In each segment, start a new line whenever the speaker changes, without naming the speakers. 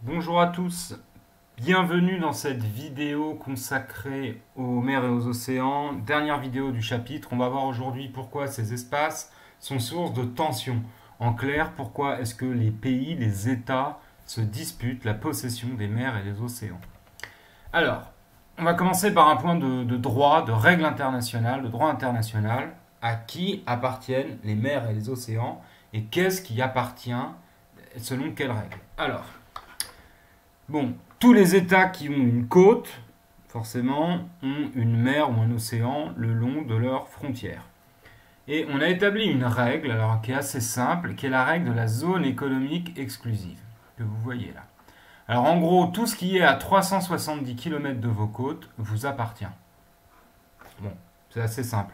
Bonjour à tous, bienvenue dans cette vidéo consacrée aux mers et aux océans. Dernière vidéo du chapitre, on va voir aujourd'hui pourquoi ces espaces sont source de tensions. En clair, pourquoi est-ce que les pays, les États se disputent la possession des mers et des océans. Alors, on va commencer par un point de droit, de règle internationale, de droit international. À qui appartiennent les mers et les océans et qu'est-ce qui appartient selon quelles règles. Alors, bon, tous les États qui ont une côte, forcément, ont une mer ou un océan le long de leurs frontières. Et on a établi une règle, alors qui est assez simple, qui est la règle de la zone économique exclusive, que vous voyez là. Alors en gros, tout ce qui est à 370 km de vos côtes vous appartient. Bon, c'est assez simple.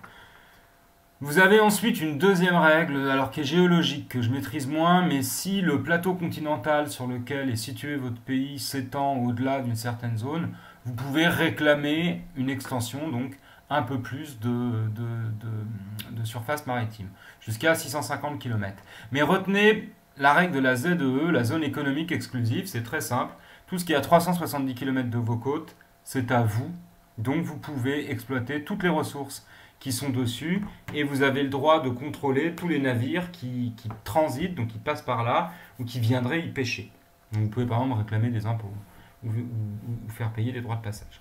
Vous avez ensuite une deuxième règle, alors qui est géologique, que je maîtrise moins, mais si le plateau continental sur lequel est situé votre pays s'étend au-delà d'une certaine zone, vous pouvez réclamer une extension, donc un peu plus de surface maritime, jusqu'à 650 km. Mais retenez la règle de la ZEE, la zone économique exclusive, c'est très simple. Tout ce qui est à 370 km de vos côtes, c'est à vous, donc vous pouvez exploiter toutes les ressources qui sont dessus et vous avez le droit de contrôler tous les navires qui transitent, donc qui passent par là ou qui viendraient y pêcher. Donc vous pouvez par exemple réclamer des impôts ou faire payer des droits de passage.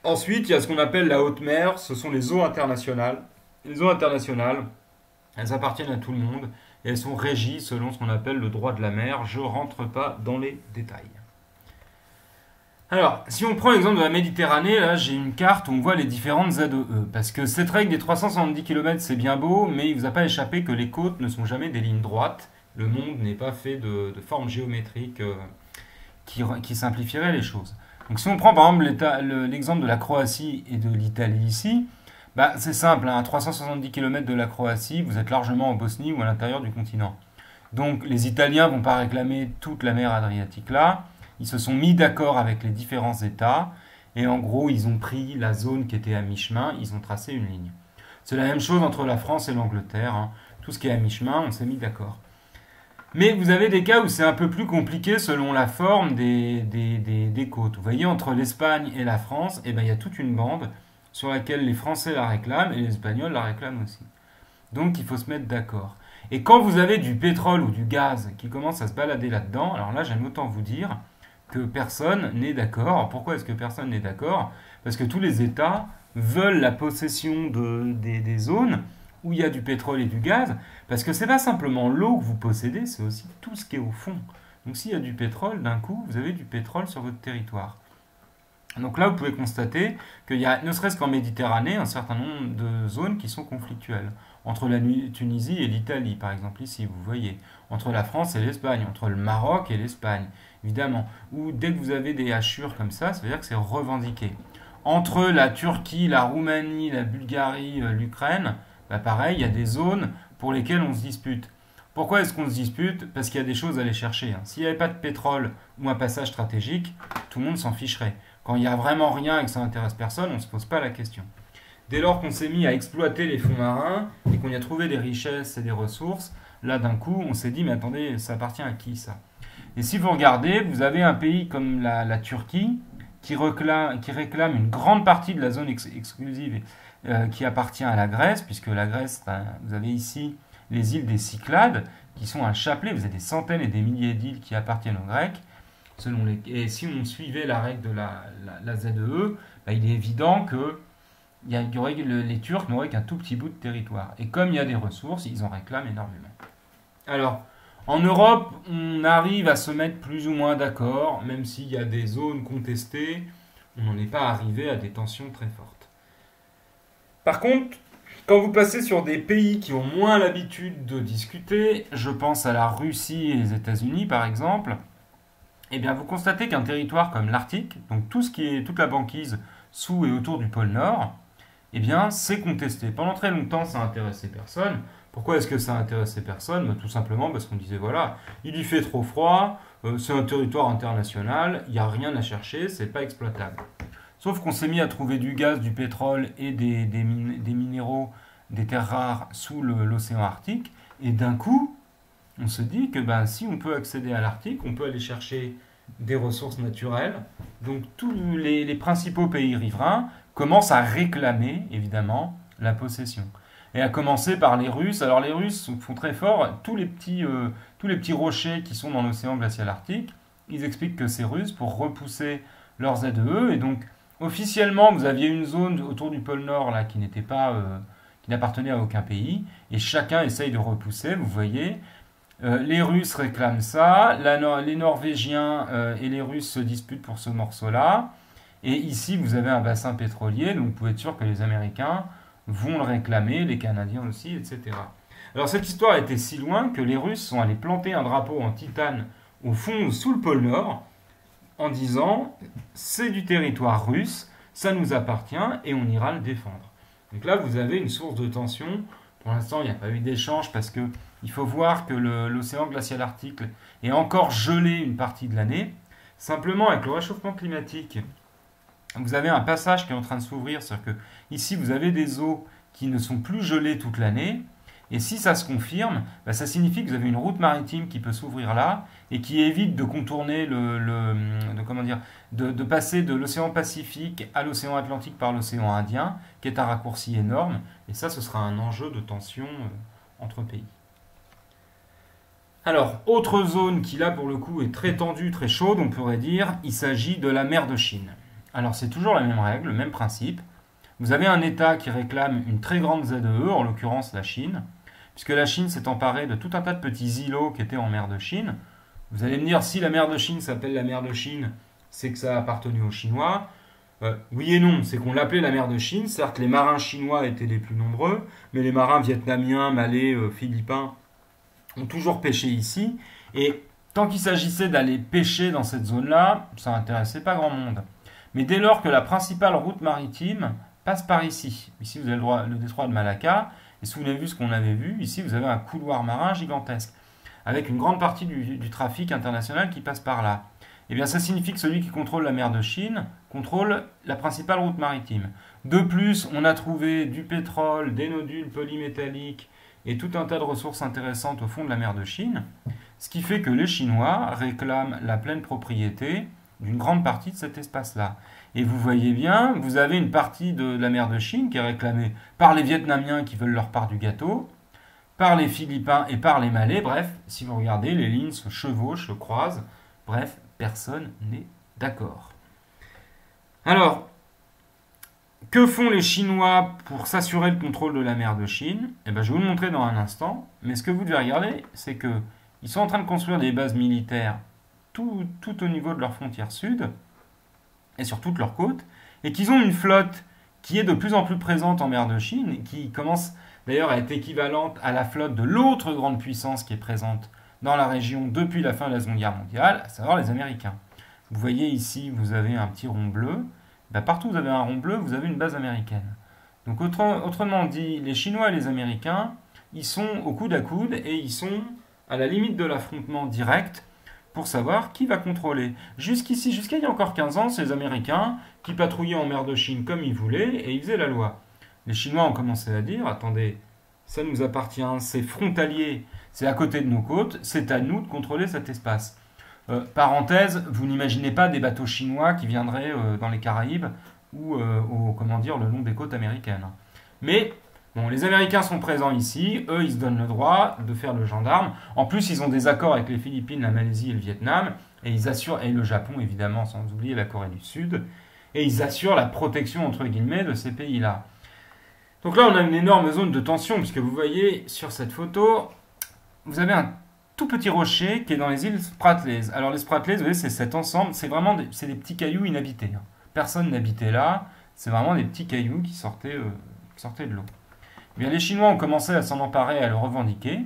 Ensuite, il y a ce qu'on appelle la haute mer, ce sont les eaux internationales. Les eaux internationales, elles appartiennent à tout le monde et elles sont régies selon ce qu'on appelle le droit de la mer. Je ne rentre pas dans les détails. Alors, si on prend l'exemple de la Méditerranée, là j'ai une carte où on voit les différentes ZEE. Parce que cette règle des 370 km c'est bien beau, mais il ne vous a pas échappé que les côtes ne sont jamais des lignes droites. Le monde n'est pas fait de formes géométriques qui simplifieraient les choses. Donc si on prend par exemple l'exemple de la Croatie et de l'Italie ici, bah, c'est simple, hein, à 370 km de la Croatie, vous êtes largement en Bosnie ou à l'intérieur du continent. Donc les Italiens ne vont pas réclamer toute la mer Adriatique là. Ils se sont mis d'accord avec les différents États et en gros, ils ont pris la zone qui était à mi-chemin, ils ont tracé une ligne. C'est la même chose entre la France et l'Angleterre. Hein. Tout ce qui est à mi-chemin, on s'est mis d'accord. Mais vous avez des cas où c'est un peu plus compliqué selon la forme des côtes. Vous voyez, entre l'Espagne et la France, eh ben, il y a toute une bande sur laquelle les Français la réclament et les Espagnols la réclament aussi. Donc il faut se mettre d'accord. Et quand vous avez du pétrole ou du gaz qui commence à se balader là-dedans, alors là j'aime autant vous dire que personne n'est d'accord. Pourquoi est-ce que personne n'est d'accord? Parce que tous les États veulent la possession des zones où il y a du pétrole et du gaz, parce que c'est pas simplement l'eau que vous possédez, c'est aussi tout ce qui est au fond. Donc s'il y a du pétrole, d'un coup, vous avez du pétrole sur votre territoire. Donc là, vous pouvez constater qu'il y a, ne serait-ce qu'en Méditerranée, un certain nombre de zones qui sont conflictuelles. Entre la Tunisie et l'Italie, par exemple, ici, vous voyez. Entre la France et l'Espagne, entre le Maroc et l'Espagne, évidemment. Ou dès que vous avez des hachures comme ça veut dire que c'est revendiqué. Entre la Turquie, la Roumanie, la Bulgarie, l'Ukraine, bah pareil, il y a des zones pour lesquelles on se dispute. Pourquoi est-ce qu'on se dispute? Parce qu'il y a des choses à aller chercher. Hein. S'il n'y avait pas de pétrole ou un passage stratégique, tout le monde s'en ficherait. Quand il n'y a vraiment rien et que ça n'intéresse personne, on ne se pose pas la question. Dès lors qu'on s'est mis à exploiter les fonds marins et qu'on y a trouvé des richesses et des ressources, là d'un coup on s'est dit mais attendez, ça appartient à qui ça? Et si vous regardez, vous avez un pays comme la Turquie qui réclame une grande partie de la zone exclusive qui appartient à la Grèce, puisque la Grèce, vous avez ici les îles des Cyclades qui sont un chapelet, vous avez des centaines et des milliers d'îles qui appartiennent aux Grecs. Et si on suivait la règle de la ZEE, bah, il est évident que les Turcs n'auraient qu'un tout petit bout de territoire. Et comme il y a des ressources, ils en réclament énormément. Alors, en Europe, on arrive à se mettre plus ou moins d'accord, même s'il y a des zones contestées, on n'en est pas arrivé à des tensions très fortes. Par contre, quand vous passez sur des pays qui ont moins l'habitude de discuter, je pense à la Russie et les États-Unis par exemple, eh bien vous constatez qu'un territoire comme l'Arctique, donc tout ce qui est toute la banquise sous et autour du pôle Nord, eh bien c'est contesté. Pendant très longtemps, ça n'intéressait personne. Pourquoi est-ce que ça n'intéressait personne? Tout simplement parce qu'on disait voilà, il y fait trop froid, c'est un territoire international, il n'y a rien à chercher, c'est pas exploitable. Sauf qu'on s'est mis à trouver du gaz, du pétrole et des minéraux, des terres rares sous l'océan Arctique, et d'un coup, on se dit que ben, si on peut accéder à l'Arctique, on peut aller chercher des ressources naturelles. Donc tous les principaux pays riverains commencent à réclamer, évidemment, la possession. Et à commencer par les Russes. Alors les Russes font très fort. Tous les petits rochers qui sont dans l'océan glacial arctique, ils expliquent que c'est russe pour repousser leurs ZEE. Et donc, officiellement, vous aviez une zone autour du pôle Nord là, qui n'appartenait à aucun pays. Et chacun essaye de repousser, vous voyez. Les Russes réclament ça. Les Norvégiens et les Russes se disputent pour ce morceau-là. Et ici, vous avez un bassin pétrolier. Donc, vous pouvez être sûr que les Américains vont le réclamer, les Canadiens aussi, etc. Alors cette histoire a été si loin que les Russes sont allés planter un drapeau en titane au fond, sous le pôle Nord, en disant c'est du territoire russe, ça nous appartient et on ira le défendre. Donc là, vous avez une source de tension. Pour l'instant, il n'y a pas eu d'échange parce que il faut voir que l'océan glacial arctique est encore gelé une partie de l'année. Simplement, avec le réchauffement climatique, vous avez un passage qui est en train de s'ouvrir, c'est-à-dire que ici vous avez des eaux qui ne sont plus gelées toute l'année, et si ça se confirme, bah, ça signifie que vous avez une route maritime qui peut s'ouvrir là, et qui évite de contourner de passer de l'océan Pacifique à l'océan Atlantique par l'océan Indien, qui est un raccourci énorme, et ça ce sera un enjeu de tension entre pays. Alors, autre zone qui là pour le coup est très tendue, très chaude, on pourrait dire, il s'agit de la mer de Chine. Alors c'est toujours la même règle, le même principe. Vous avez un État qui réclame une très grande ZEE, en l'occurrence la Chine, puisque la Chine s'est emparée de tout un tas de petits îlots qui étaient en mer de Chine. Vous allez me dire, si la mer de Chine s'appelle la mer de Chine, c'est que ça a appartenu aux Chinois. Oui et non, c'est qu'on l'appelait la mer de Chine. Certes, les marins chinois étaient les plus nombreux, mais les marins vietnamiens, malais, philippins ont toujours pêché ici. Et tant qu'il s'agissait d'aller pêcher dans cette zone-là, ça n'intéressait pas grand monde. Mais dès lors que la principale route maritime passe par ici, ici vous avez le détroit de Malacca, et si vous avez vu ce qu'on avait vu, ici vous avez un couloir marin gigantesque, avec une grande partie du trafic international qui passe par là. Eh bien ça signifie que celui qui contrôle la mer de Chine contrôle la principale route maritime. De plus, on a trouvé du pétrole, des nodules polymétalliques, et tout un tas de ressources intéressantes au fond de la mer de Chine, ce qui fait que les Chinois réclament la pleine propriété d'une grande partie de cet espace-là. Et vous voyez bien, vous avez une partie de la mer de Chine qui est réclamée par les Vietnamiens qui veulent leur part du gâteau, par les Philippins et par les Malais. Bref, si vous regardez, les lignes se chevauchent, se croisent. Bref, personne n'est d'accord. Alors, que font les Chinois pour s'assurer le contrôle de la mer de Chine? Eh bien, je vais vous le montrer dans un instant. Mais ce que vous devez regarder, c'est qu'ils sont en train de construire des bases militaires tout au niveau de leur frontière sud et sur toute leur côte, et qu'ils ont une flotte qui est de plus en plus présente en mer de Chine, et qui commence d'ailleurs à être équivalente à la flotte de l'autre grande puissance qui est présente dans la région depuis la fin de la Seconde Guerre mondiale, à savoir les Américains. Vous voyez ici, vous avez un petit rond bleu. Ben, partout où vous avez un rond bleu, vous avez une base américaine. Donc autrement dit, les Chinois et les Américains, ils sont au coude à coude et ils sont à la limite de l'affrontement direct pour savoir qui va contrôler. Jusqu'à il y a encore 15 ans, c'est les Américains qui patrouillaient en mer de Chine comme ils voulaient et ils faisaient la loi. Les Chinois ont commencé à dire, attendez, ça nous appartient, c'est frontalier, c'est à côté de nos côtes, c'est à nous de contrôler cet espace. Parenthèse, vous n'imaginez pas des bateaux chinois qui viendraient dans les Caraïbes ou le long des côtes américaines. Mais bon, les Américains sont présents ici, eux ils se donnent le droit de faire le gendarme. En plus, ils ont des accords avec les Philippines, la Malaisie et le Vietnam, et ils assurent, et le Japon évidemment, sans oublier la Corée du Sud, et ils assurent la protection entre guillemets de ces pays-là. Donc là, on a une énorme zone de tension, puisque vous voyez sur cette photo, vous avez un tout petit rocher qui est dans les îles Spratleys. Alors les Spratleys, vous voyez, c'est cet ensemble, c'est des petits cailloux inhabités. Personne n'habitait là, c'est vraiment des petits cailloux qui sortaient de l'eau. Eh bien, les Chinois ont commencé à s'en emparer, à le revendiquer,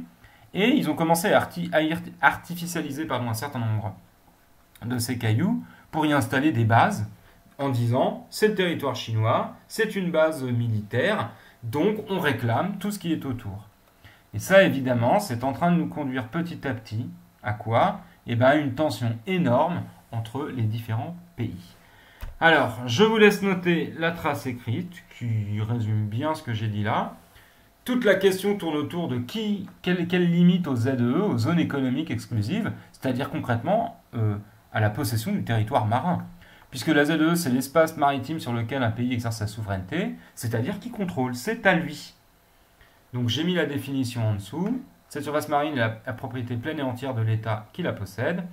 et ils ont commencé à artificialiser un certain nombre de ces cailloux pour y installer des bases, en disant c'est le territoire chinois, c'est une base militaire, donc on réclame tout ce qui est autour. Et ça, évidemment, c'est en train de nous conduire petit à petit à quoi? Eh bien, à une tension énorme entre les différents pays. Alors, je vous laisse noter la trace écrite qui résume bien ce que j'ai dit là. toute la question tourne autour de quelle limite aux ZEE, aux zones économiques exclusives, c'est-à-dire concrètement à la possession du territoire marin. Puisque la ZEE, c'est l'espace maritime sur lequel un pays exerce sa souveraineté, c'est-à-dire qui contrôle, c'est à lui. Donc j'ai mis la définition en dessous. Cette surface marine est la propriété pleine et entière de l'État qui la possède.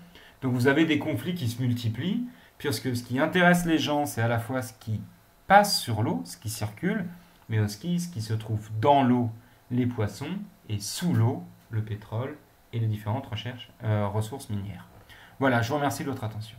Donc vous avez des conflits qui se multiplient, puisque ce qui intéresse les gens, c'est à la fois ce qui passe sur l'eau, ce qui circule, mais aussi ce qui se trouve dans l'eau, les poissons, et sous l'eau, le pétrole et les différentes ressources minières. Voilà, je vous remercie de votre attention.